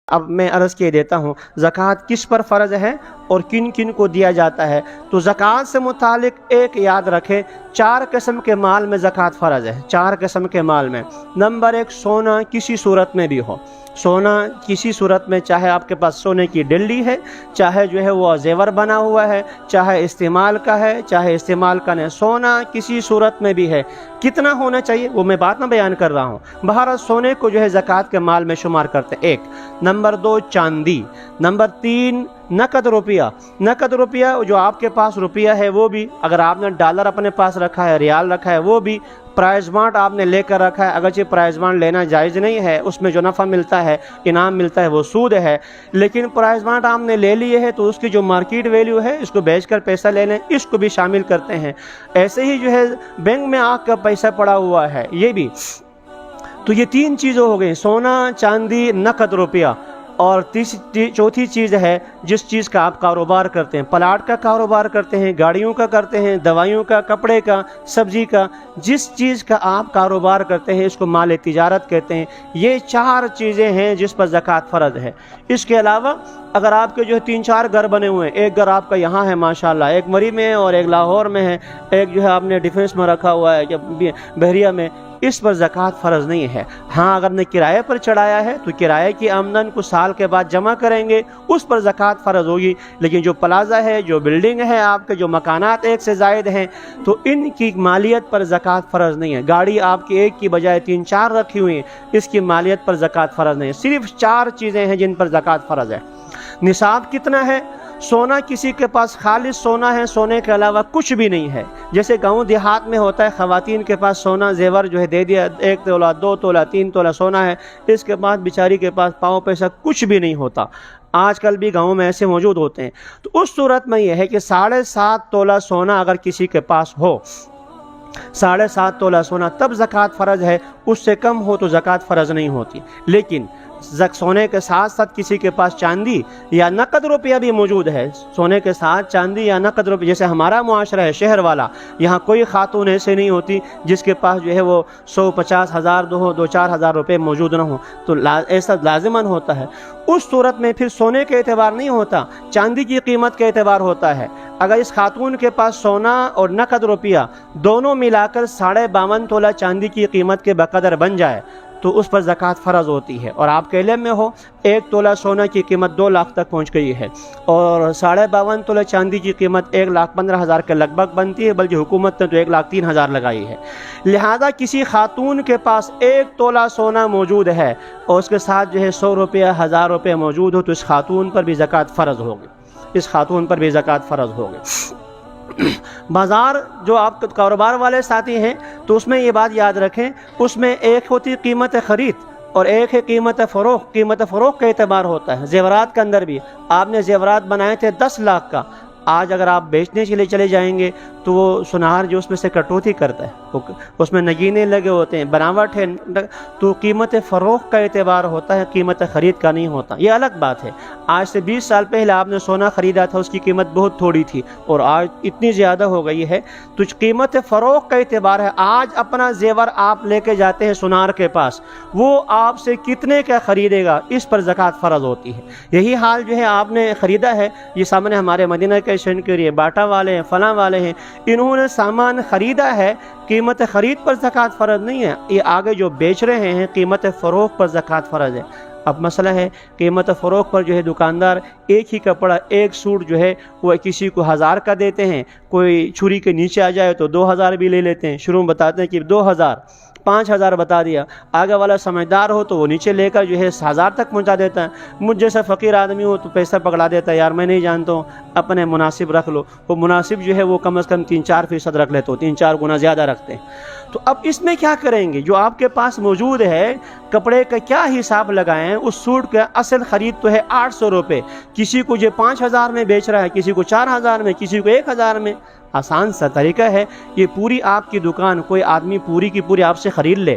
اب میں عرض کیے دیتا ہوں زکوٰۃ کس پر فرض ہے اور کن کن کو دیا جاتا ہے۔ تو زکوٰۃ سے متعلق ایک یاد رکھیں، 4 قسم کے مال میں زکوٰۃ فرض ہے۔ 4 قسم کے مال میں نمبر 1، سونا کسی صورت میں بھی ہو۔ سونا کسی صورت میں، چاہے آپ کے پاس سونے کی ڈلی ہے، چاہے جو ہے وہ زیور بنا ہوا ہے، چاہے استعمال کا ہے، چاہے استعمال کا نہیں، سونا کسی صورت میں بھی ہے۔ کتنا ہونا چاہیے وہ میں بات نہ بیان کر رہا ہوں، بہرحال سونے کو جو ہے زکوٰۃ کے مال میں شمار کرتے ہیں۔ 1 نمبر 2 چاندی، نمبر 3 نقد روپیہ۔ نقد روپیہ جو آپ کے پاس روپیہ ہے وہ بھی، اگر آپ نے ڈالر اپنے پاس رکھا ہے، ریال رکھا ہے وہ بھی، پرائز بانڈ آپ نے لے کر رکھا ہے، اگرچہ پرائز بانڈ لینا جائز نہیں ہے، اس میں جو نفع ملتا ہے، انعام ملتا ہے، وہ سود ہے، لیکن پرائز بانڈ آپ نے لے لیے ہے تو اس کی جو مارکیٹ ویلیو ہے اس کو بیچ کر پیسہ لے لیں، اس کو بھی شامل کرتے ہیں۔ ایسے ہی جو ہے بینک میں آپ کا پیسہ پڑا ہوا ہے، یہ بھی۔ تو یہ 3 چیزیں ہو گئی، سونا، چاندی، نقد روپیہ۔ اور چوتھی چیز ہے جس چیز کا آپ کاروبار کرتے ہیں، پلاٹ کا کاروبار کرتے ہیں، گاڑیوں کا کرتے ہیں، دوائیوں کا، کپڑے کا، سبزی کا، جس چیز کا آپ کاروبار کرتے ہیں اس کو مال تجارت کہتے ہیں۔ یہ 4 چیزیں ہیں جس پر زکوٰۃ فرض ہے۔ اس کے علاوہ اگر آپ کے جو ہے 3-4 گھر بنے ہوئے ہیں، ایک گھر آپ کا یہاں ہے ماشاءاللہ، ایک مری میں ہے اور ایک لاہور میں ہے، ایک جو ہے آپ نے ڈیفنس میں رکھا ہوا ہے بحریہ میں، اس پر زکوٰۃ فرض نہیں ہے۔ ہاں اگر نے کرائے پر چڑھایا ہے تو کرائے کی آمدن کو سال کے بعد جمع کریں گے، اس پر زکوٰۃ فرض ہوگی، لیکن جو پلازا ہے، جو بلڈنگ ہے آپ کے، جو مکانات 1 سے زائد ہیں، تو ان کی مالیت پر زکوٰۃ فرض نہیں ہے۔ گاڑی آپ کی 1 کی بجائے 3-4 رکھی ہوئی ہیں، اس کی مالیت پر زکوٰۃ فرض نہیں ہے۔ صرف 4 چیزیں ہیں جن پر زکوٰۃ فرض ہے۔ نصاب کتنا ہے؟ سونا کسی کے پاس خالص سونا ہے، سونے کے علاوہ کچھ بھی نہیں ہے، جیسے گاؤں دیہات میں ہوتا ہے، خواتین کے پاس سونا زیور جو ہے دے دیا، 1 تولہ 2 تولہ 3 تولہ سونا ہے، اس کے بعد بیچاری کے پاس پاؤں پیسہ کچھ بھی نہیں ہوتا۔ آج کل بھی گاؤں میں ایسے موجود ہوتے ہیں۔ تو اس صورت میں یہ ہے کہ 7.5 تولہ سونا اگر کسی کے پاس ہو، 7.5 تولہ سونا، تب زکوٰۃ فرض ہے، اس سے کم ہو تو زکوٰۃ فرض نہیں ہوتی۔ لیکن سونے کے ساتھ ساتھ کسی کے پاس چاندی یا نقد روپیہ بھی موجود ہے، سونے کے ساتھ چاندی یا نقد روپیہ، جیسے ہمارا معاشرہ ہے شہر والا، یہاں کوئی خاتون ایسے نہیں ہوتی جس کے پاس جو ہے وہ 150 ہزار 2-4 ہزار روپے موجود نہ ہوں، تو ایسا لازماً ہوتا ہے۔ اس صورت میں پھر سونے کے اعتبار نہیں ہوتا، چاندی کی قیمت کے اعتبار ہوتا ہے۔ اگر اس خاتون کے پاس سونا اور نقد روپیہ دونوں ملا کر 52.5 تولہ چاندی کی قیمت کے بقدر بن جائے تو اس پر زکوٰۃ فرض ہوتی ہے۔ اور آپ کے علم میں ہو 1 تولہ سونا کی قیمت 2 لاکھ تک پہنچ گئی ہے، اور 52.5 تولہ چاندی کی قیمت 1,15,000 کے لگ بھگ بنتی ہے، بلکہ حکومت نے تو 1,03,000 لگائی ہے۔ لہذا کسی خاتون کے پاس 1 تولہ سونا موجود ہے اور اس کے ساتھ جو ہے 100 روپیہ 1000 روپے موجود ہو، تو اس خاتون پر بھی زکوٰۃ فرض ہوگی، اس خاتون پر بھی زکوٰۃ فرض ہوگی۔ بازار جو آپ کاروبار والے ساتھی ہیں تو اس میں یہ بات یاد رکھیں، اس میں ایک ہوتی قیمت خرید اور ایک ہے قیمت فروخت۔ قیمت فروخت کا اعتبار ہوتا ہے۔ زیورات کے اندر بھی آپ نے زیورات بنائے تھے 10 لاکھ کا، آج اگر آپ بیچنے کے لیے چلے جائیں گے تو وہ سنار جو اس میں سے کٹوتی کرتا ہے، اس میں نگینے لگے ہوتے ہیں، بناوٹ ہے، تو قیمت فروخت کا اعتبار ہوتا ہے، قیمت خرید کا نہیں ہوتا۔ یہ الگ بات ہے۔ آج سے 20 سال پہلے آپ نے سونا خریدا تھا، اس کی قیمت بہت تھوڑی تھی اور آج اتنی زیادہ ہو گئی ہے، تو قیمت فروخت کا اعتبار ہے۔ آج اپنا زیور آپ لے کے جاتے ہیں سنار کے پاس، وہ آپ سے کتنے کا خریدے گا، اس پر زکوٰۃ فرض ہوتی ہے۔ یہی حال جو ہے آپ نے خریدا ہے، یہ سامنے ہمارے مدینہ کے سینکری باٹا والے ہیں، فلاں والے ہیں، انہوں نے سامان خریدا ہے، قیمت خرید پر زکوٰۃ فرض نہیں ہے، یہ آگے جو بیچ رہے ہیں قیمت فروخت پر زکوٰۃ فرض ہے۔ اب مسئلہ ہے قیمت فروخت پر جو ہے دکاندار ایک ہی کپڑا، ایک سوٹ جو ہے وہ کسی کو 1000 کا دیتے ہیں، کوئی چھری کے نیچے آ جائے تو 2000 بھی لے لیتے ہیں، شروع میں بتاتے ہیں کہ 2000 5000 بتا دیا، آگے والا سمجھدار ہو تو وہ نیچے لے کر جو ہے 1000 تک پہنچا دیتا ہے۔ مجھ جیسا فقیر آدمی ہو تو پیسہ پکڑا دیتا ہے، یار میں نہیں جانتا ہوں، اپنے مناسب رکھ لو۔ وہ مناسب جو ہے وہ کم از کم 3-4% رکھ لیتے ہو، 3-4 گنا زیادہ رکھتے ہیں۔ تو اب اس میں کیا کریں گے؟ جو آپ کے پاس موجود ہے کپڑے کا کیا حساب لگائیں؟ اس سوٹ کا اصل خرید تو ہے 800 روپے، کسی کو جو 5000 میں بیچ رہا ہے، کسی کو 4000 میں، کسی کو 1000 میں۔ آسان سا طریقہ ہے، یہ پوری آپ کی دکان کوئی آدمی پوری کی پوری آپ سے خرید لے،